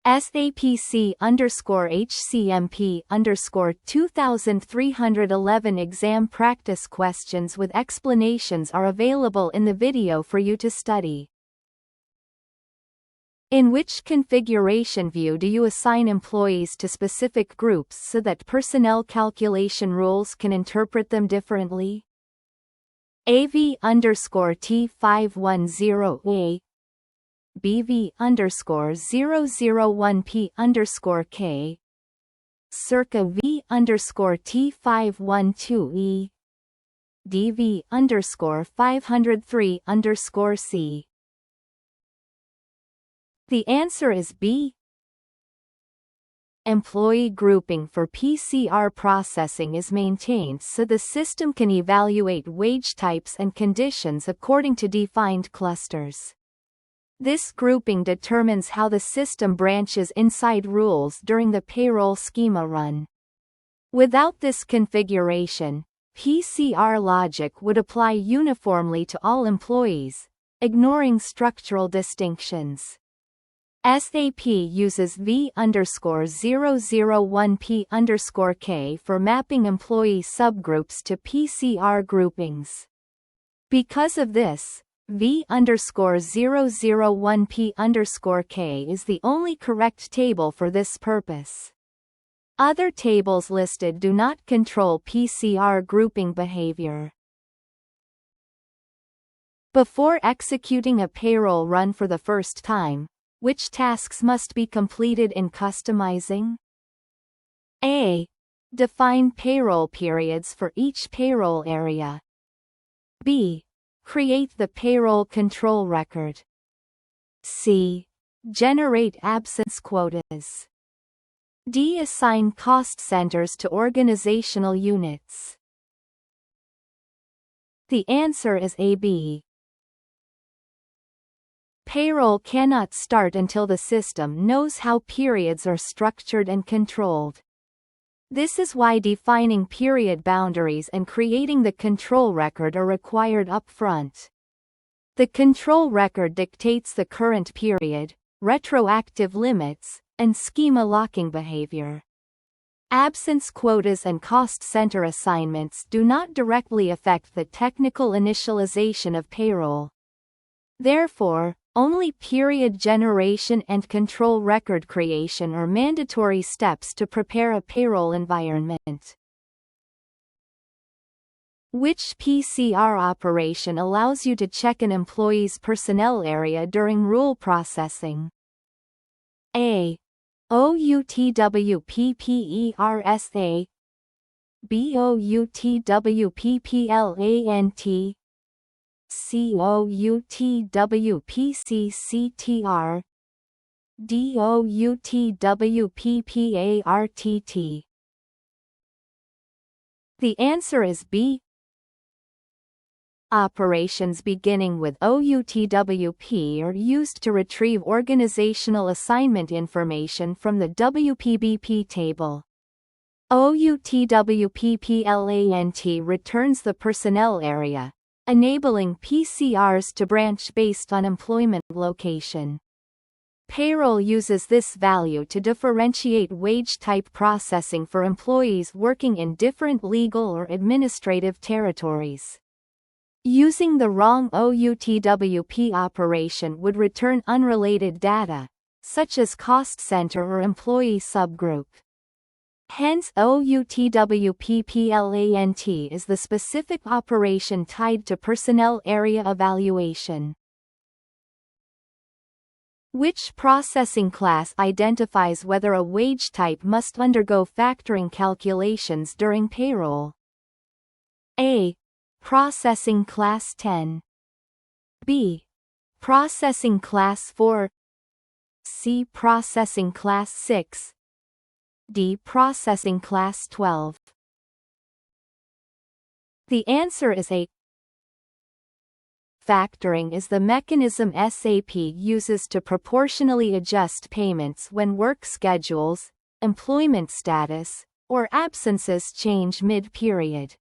SAPC HCMP 2311 exam practice questions with explanations are available in the video for you to study. In which configuration view do you assign employees to specific groups so that personnel calculation rules can interpret them differently? AV_T510A BV_001P_K circa V_T512E DV_503_C. The answer is B. Employee grouping for PCR processing is maintained so the system can evaluate wage types and conditions according to defined clusters. This grouping determines how the system branches inside rules during the payroll schema run. Without this configuration, PCR logic would apply uniformly to all employees, ignoring structural distinctions. SAP uses V_001P_K for mapping employee subgroups to PCR groupings. Because of this, V_001P_K is the only correct table for this purpose. Other tables listed do not control PCR grouping behavior. Before executing a payroll run for the first time, which tasks must be completed in customizing? A. Define payroll periods for each payroll area. B. Create the payroll control record. C. Generate absence quotas. D. Assign cost centers to organizational units. The answer is AB. Payroll cannot start until the system knows how periods are structured and controlled. This is why defining period boundaries and creating the control record are required up front. The control record dictates the current period, retroactive limits, and schema locking behavior. Absence quotas and cost center assignments do not directly affect the technical initialization of payroll. Therefore, only period generation and control record creation are mandatory steps to prepare a payroll environment. Which PCR operation allows you to check an employee's personnel area during rule processing? A. OUTWPPERSA BOUTWPPLANT COUTWPCCTR DOUTWPPARTT. The answer is B. Operations beginning with OUTWP are used to retrieve organizational assignment information from the WPBP table. OUTWPPLANT returns the personnel area, enabling PCRs to branch based on employment location. Payroll uses this value to differentiate wage type processing for employees working in different legal or administrative territories. Using the wrong OUTWP operation would return unrelated data, such as cost center or employee subgroup. Hence OUTWPPLANT is the specific operation tied to personnel area evaluation. Which processing class identifies whether a wage type must undergo factoring calculations during payroll? A. Processing class 10. B. Processing class 4. C. Processing class 6. D. Processing class 12. The answer is A. Factoring is the mechanism SAP uses to proportionally adjust payments when work schedules, employment status, or absences change mid-period.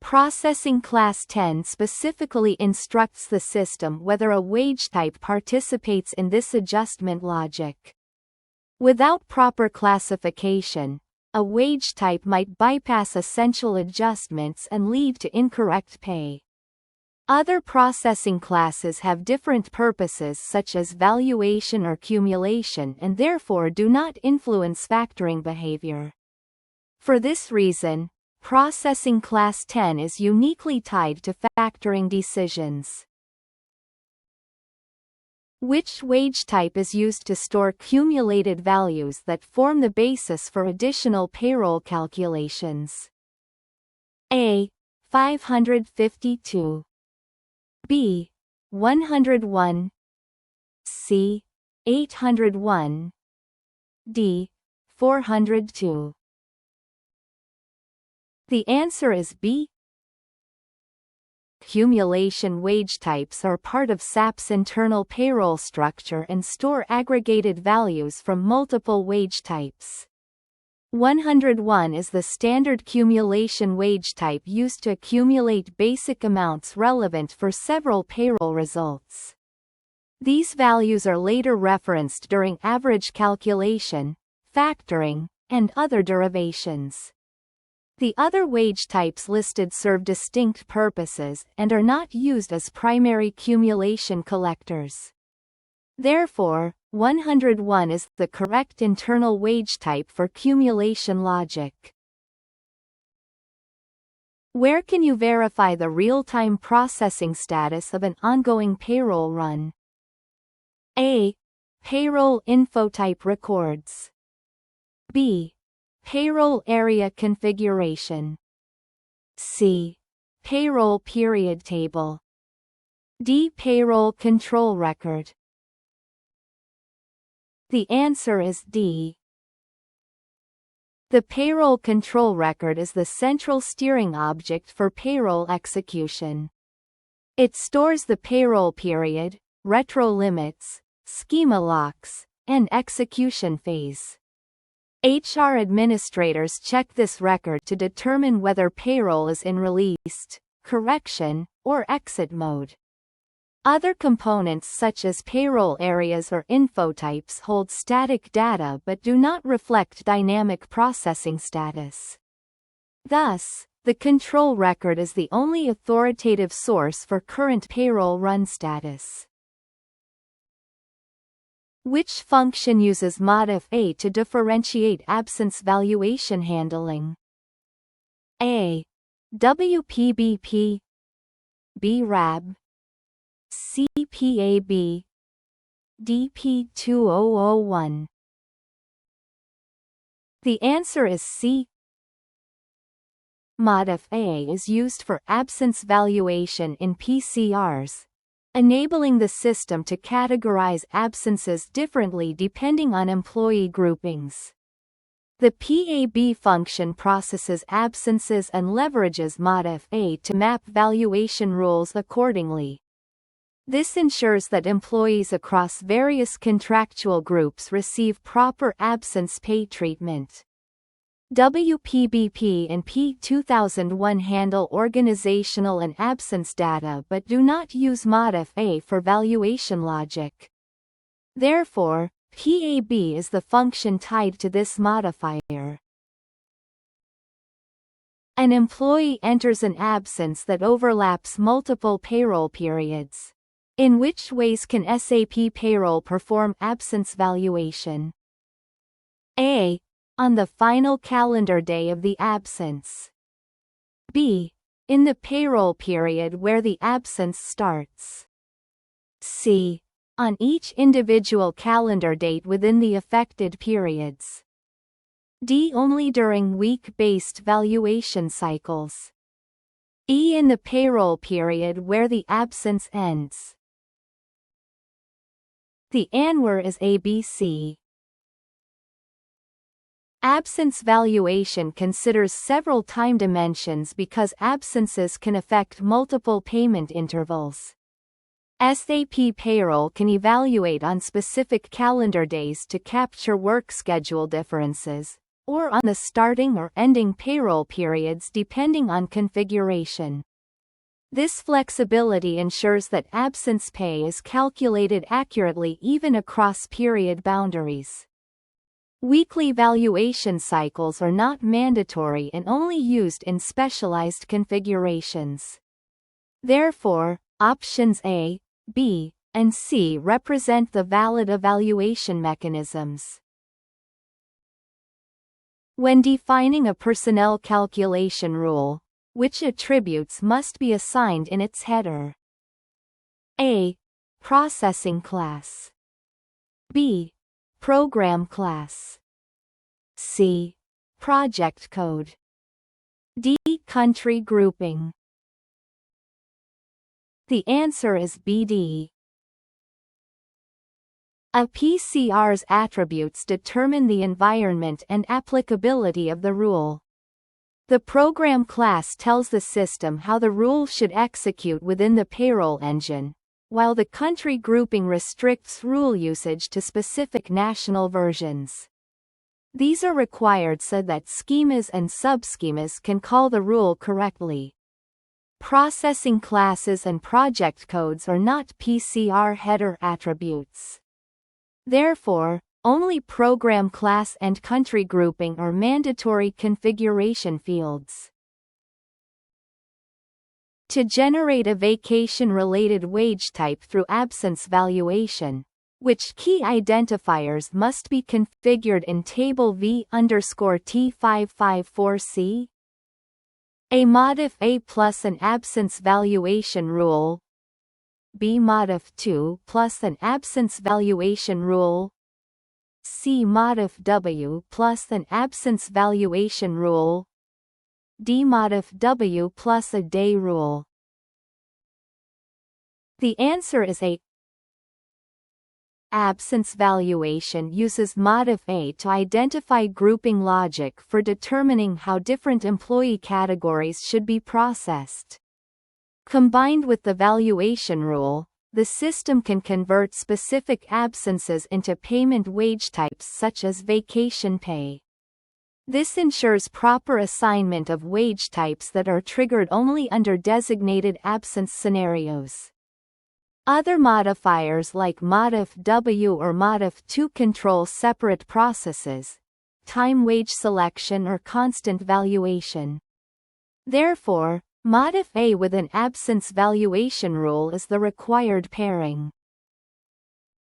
Processing Class 10 specifically instructs the system whether a wage type participates in this adjustment logic. Without proper classification, a wage type might bypass essential adjustments and lead to incorrect pay. Other processing classes have different purposes such as valuation or cumulation and therefore do not influence factoring behavior. For this reason, processing class 10 is uniquely tied to factoring decisions. Which wage type is used to store cumulated values that form the basis for additional payroll calculations? A. 552. B. 101. C. 801. D. 402. The answer is B. Cumulation wage types are part of SAP's internal payroll structure and store aggregated values from multiple wage types. 101 is the standard cumulation wage type used to accumulate basic amounts relevant for several payroll results. These values are later referenced during average calculation, factoring, and other derivations. The other wage types listed serve distinct purposes and are not used as primary cumulation collectors. Therefore, 101 is the correct internal wage type for cumulation logic. Where can you verify the real-time processing status of an ongoing payroll run? A. Payroll info type records. B. Payroll area configuration. C. Payroll period table. D. Payroll control record. The answer is D. The payroll control record is the central steering object for payroll execution. It stores the payroll period, retro limits, schema locks, and execution phase. HR administrators check this record to determine whether payroll is in released, correction, or exit mode. Other components such as payroll areas or info types hold static data but do not reflect dynamic processing status. Thus, the control record is the only authoritative source for current payroll run status. Which function uses modif A to differentiate absence valuation handling? A. WPBP, B. RAB, CPAB, DP2001. The answer is C. Modif A is used for absence valuation in PCRs, enabling the system to categorize absences differently depending on employee groupings. The PAB function processes absences and leverages modif A to map valuation rules accordingly. This ensures that employees across various contractual groups receive proper absence pay treatment. WPBP and P2001 handle organizational and absence data but do not use modif A for valuation logic. Therefore, PAB is the function tied to this modifier. An employee enters an absence that overlaps multiple payroll periods. In which ways can SAP Payroll perform absence valuation? A. On the final calendar day of the absence. B. In the payroll period where the absence starts. C. On each individual calendar date within the affected periods. D. Only during week-based valuation cycles. E. In the payroll period where the absence ends. The answer is ABC. Absence valuation considers several time dimensions because absences can affect multiple payment intervals. SAP Payroll can evaluate on specific calendar days to capture work schedule differences, or on the starting or ending payroll periods depending on configuration. This flexibility ensures that absence pay is calculated accurately even across period boundaries. Weekly valuation cycles are not mandatory and only used in specialized configurations. Therefore, options A, B, and C represent the valid evaluation mechanisms. When defining a personnel calculation rule, which attributes must be assigned in its header? A. Processing class. B. Program class. C. Project code. D. Country grouping. The answer is BD. A PCR's attributes determine the environment and applicability of the rule. The program class tells the system how the rule should execute within the payroll engine, while the country grouping restricts rule usage to specific national versions. These are required so that schemas and subschemas can call the rule correctly. Processing classes and project codes are not PCR header attributes. Therefore, only program class and country grouping are mandatory configuration fields. To generate a vacation-related wage type through absence valuation, which key identifiers must be configured in Table V_T554C? A modif A plus an absence valuation rule. B modif 2 plus an absence valuation rule. C modif W plus an absence valuation rule. D modif W plus a day rule. The answer is A. Absence valuation uses modif A to identify grouping logic for determining how different employee categories should be processed. Combined with the valuation rule, the system can convert specific absences into payment wage types such as vacation pay. This ensures proper assignment of wage types that are triggered only under designated absence scenarios. Other modifiers like modif W or modif 2 control separate processes, time wage selection or constant valuation. Therefore, modif A with an absence valuation rule is the required pairing.